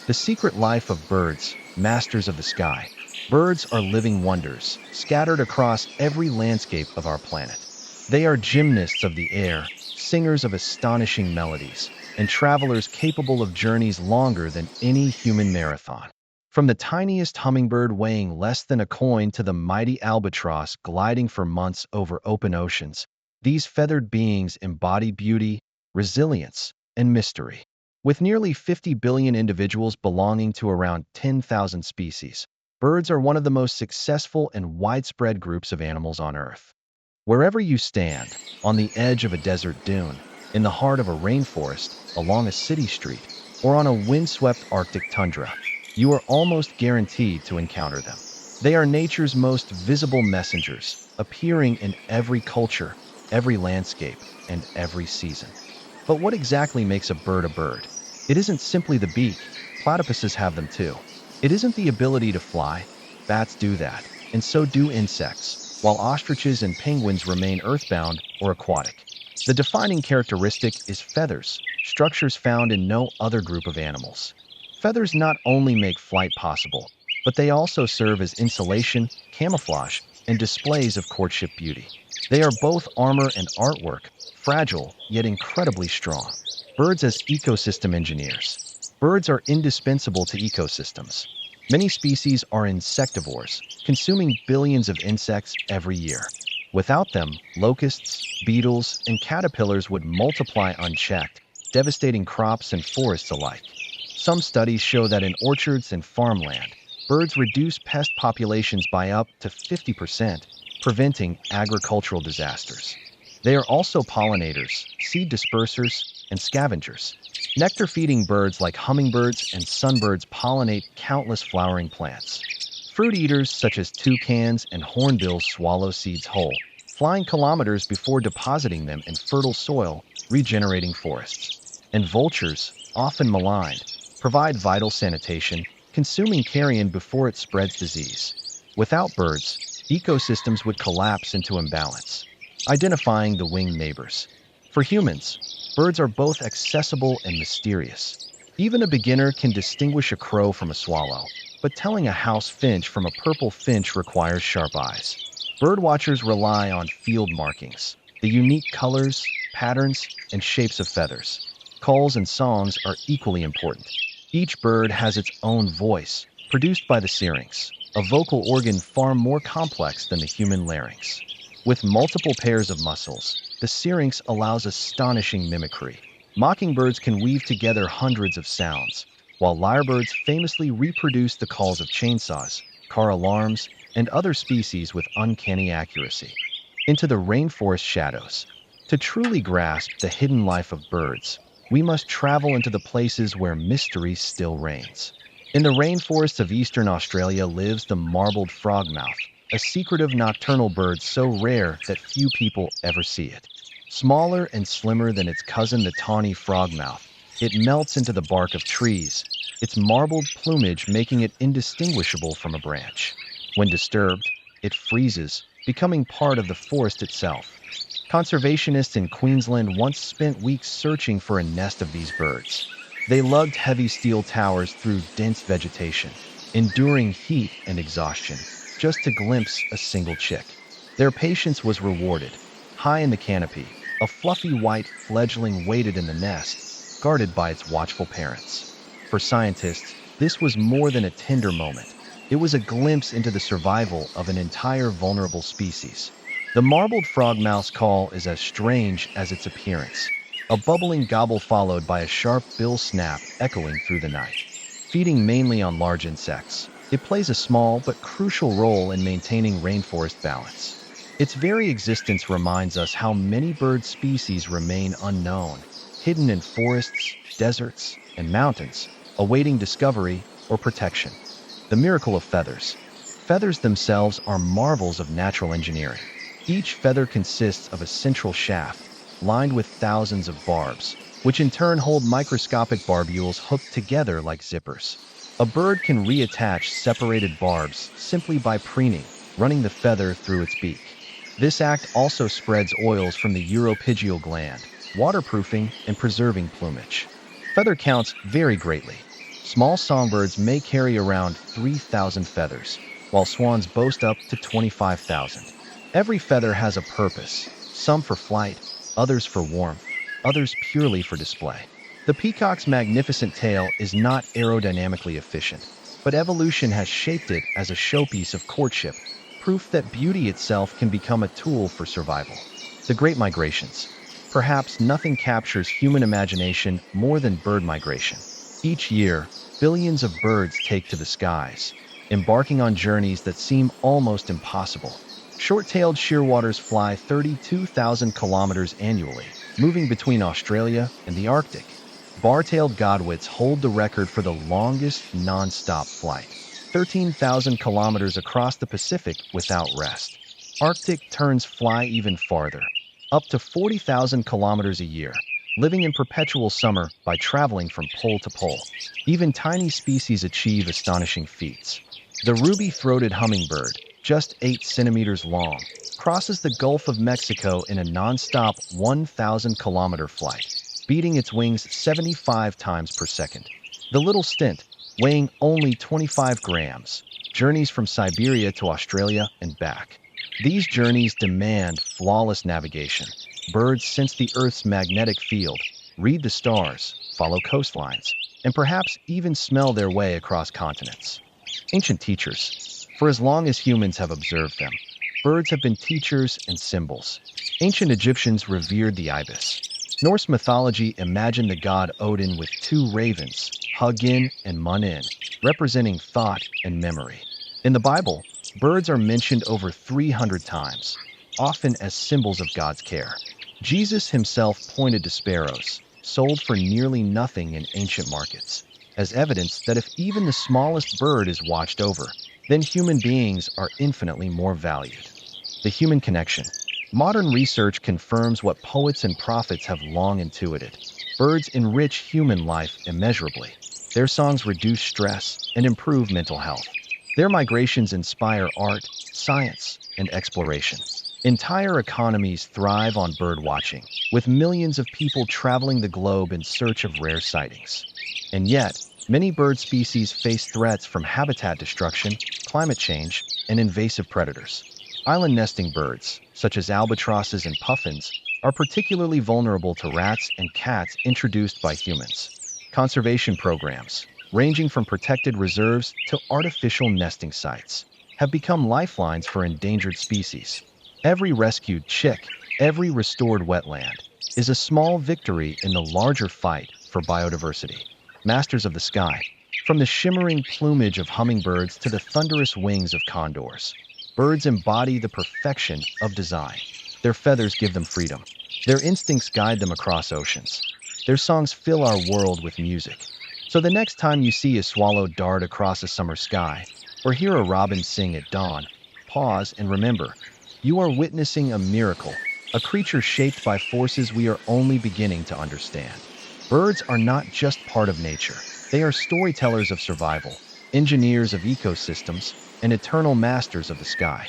The secret life of birds, masters of the sky. Birds are living wonders, scattered across every landscape of our planet. They are gymnasts of the air, singers of astonishing melodies, and travelers capable of journeys longer than any human marathon. From the tiniest hummingbird weighing less than a coin to the mighty albatross gliding for months over open oceans, these feathered beings embody beauty, resilience, and mystery. With nearly 50 billion individuals belonging to around 10,000 species, birds are one of the most successful and widespread groups of animals on Earth. Wherever you stand, on the edge of a desert dune, in the heart of a rainforest, along a city street, or on a windswept Arctic tundra, you are almost guaranteed to encounter them. They are nature's most visible messengers, appearing in every culture, every landscape, and every season. But what exactly makes a bird a bird? It isn't simply the beak. Platypuses have them too. It isn't the ability to fly. Bats do that, and so do insects, while ostriches and penguins remain earthbound or aquatic. The defining characteristic is feathers, structures found in no other group of animals. Feathers not only make flight possible, but they also serve as insulation, camouflage, and displays of courtship beauty. They are both armor and artwork, fragile yet incredibly strong. Birds as ecosystem engineers. Birds are indispensable to ecosystems. Many species are insectivores, consuming billions of insects every year. Without them, locusts, beetles, and caterpillars would multiply unchecked, devastating crops and forests alike. Some studies show that in orchards and farmland, birds reduce pest populations by up to 50%, preventing agricultural disasters. They are also pollinators, seed dispersers, and scavengers. Nectar-feeding birds like hummingbirds and sunbirds pollinate countless flowering plants. Fruit eaters such as toucans and hornbills swallow seeds whole, flying kilometers before depositing them in fertile soil, regenerating forests. And vultures, often maligned, provide vital sanitation, consuming carrion before it spreads disease. Without birds, ecosystems would collapse into imbalance. Identifying the winged neighbors. For humans, birds are both accessible and mysterious. Even a beginner can distinguish a crow from a swallow, but telling a house finch from a purple finch requires sharp eyes. Birdwatchers rely on field markings, the unique colors, patterns, and shapes of feathers. Calls and songs are equally important. Each bird has its own voice, produced by the syrinx, a vocal organ far more complex than the human larynx. With multiple pairs of muscles, the syrinx allows astonishing mimicry. Mockingbirds can weave together hundreds of sounds, while lyrebirds famously reproduce the calls of chainsaws, car alarms, and other species with uncanny accuracy. Into the rainforest shadows. To truly grasp the hidden life of birds, we must travel into the places where mystery still reigns. In the rainforests of eastern Australia lives the marbled frogmouth, a secretive nocturnal bird so rare that few people ever see it. Smaller and slimmer than its cousin the tawny frogmouth, it melts into the bark of trees, its marbled plumage making it indistinguishable from a branch. When disturbed, it freezes, becoming part of the forest itself. Conservationists in Queensland once spent weeks searching for a nest of these birds. They lugged heavy steel towers through dense vegetation, enduring heat and exhaustion, just to glimpse a single chick. Their patience was rewarded. High in the canopy, a fluffy white fledgling waited in the nest, guarded by its watchful parents. For scientists, this was more than a tender moment. It was a glimpse into the survival of an entire vulnerable species. The marbled frogmouth's call is as strange as its appearance, a bubbling gobble followed by a sharp bill snap echoing through the night. Feeding mainly on large insects, it plays a small but crucial role in maintaining rainforest balance. Its very existence reminds us how many bird species remain unknown, hidden in forests, deserts, and mountains, awaiting discovery or protection. The miracle of feathers. Feathers themselves are marvels of natural engineering. Each feather consists of a central shaft, lined with thousands of barbs, which in turn hold microscopic barbules hooked together like zippers. A bird can reattach separated barbs simply by preening, running the feather through its beak. This act also spreads oils from the uropygial gland, waterproofing and preserving plumage. Feather counts vary greatly. Small songbirds may carry around 3,000 feathers, while swans boast up to 25,000. Every feather has a purpose, some for flight, others for warmth, others purely for display. The peacock's magnificent tail is not aerodynamically efficient, but evolution has shaped it as a showpiece of courtship, proof that beauty itself can become a tool for survival. The Great Migrations. Perhaps nothing captures human imagination more than bird migration. Each year, billions of birds take to the skies, embarking on journeys that seem almost impossible. Short-tailed shearwaters fly 32,000 kilometers annually, moving between Australia and the Arctic. Bar-tailed godwits hold the record for the longest non-stop flight, 13,000 kilometers across the Pacific without rest. Arctic terns fly even farther, up to 40,000 kilometers a year, living in perpetual summer by traveling from pole to pole. Even tiny species achieve astonishing feats. The ruby-throated hummingbird, just 8 centimeters long, crosses the Gulf of Mexico in a non-stop 1,000-kilometer flight, beating its wings 75 times per second. The little stint, weighing only 25 grams, journeys from Siberia to Australia and back. These journeys demand flawless navigation. Birds sense the Earth's magnetic field, read the stars, follow coastlines, and perhaps even smell their way across continents. Ancient teachers. For as long as humans have observed them, birds have been teachers and symbols. Ancient Egyptians revered the ibis. Norse mythology imagined the god Odin with 2 ravens, Hugin and Munin, representing thought and memory. In the Bible, birds are mentioned over 300 times, often as symbols of God's care. Jesus himself pointed to sparrows, sold for nearly nothing in ancient markets, as evidence that if even the smallest bird is watched over, then human beings are infinitely more valued. The human connection. Modern research confirms what poets and prophets have long intuited. Birds enrich human life immeasurably. Their songs reduce stress and improve mental health. Their migrations inspire art, science, and exploration. Entire economies thrive on bird watching, with millions of people traveling the globe in search of rare sightings. And yet, many bird species face threats from habitat destruction, climate change, and invasive predators. Island nesting birds, such as albatrosses and puffins, are particularly vulnerable to rats and cats introduced by humans. Conservation programs, ranging from protected reserves to artificial nesting sites, have become lifelines for endangered species. Every rescued chick, every restored wetland, is a small victory in the larger fight for biodiversity. Masters of the sky. From the shimmering plumage of hummingbirds to the thunderous wings of condors, birds embody the perfection of design. Their feathers give them freedom. Their instincts guide them across oceans. Their songs fill our world with music. So the next time you see a swallow dart across a summer sky, or hear a robin sing at dawn, pause and remember, you are witnessing a miracle, a creature shaped by forces we are only beginning to understand. Birds are not just part of nature. They are storytellers of survival, engineers of ecosystems, and eternal masters of the sky.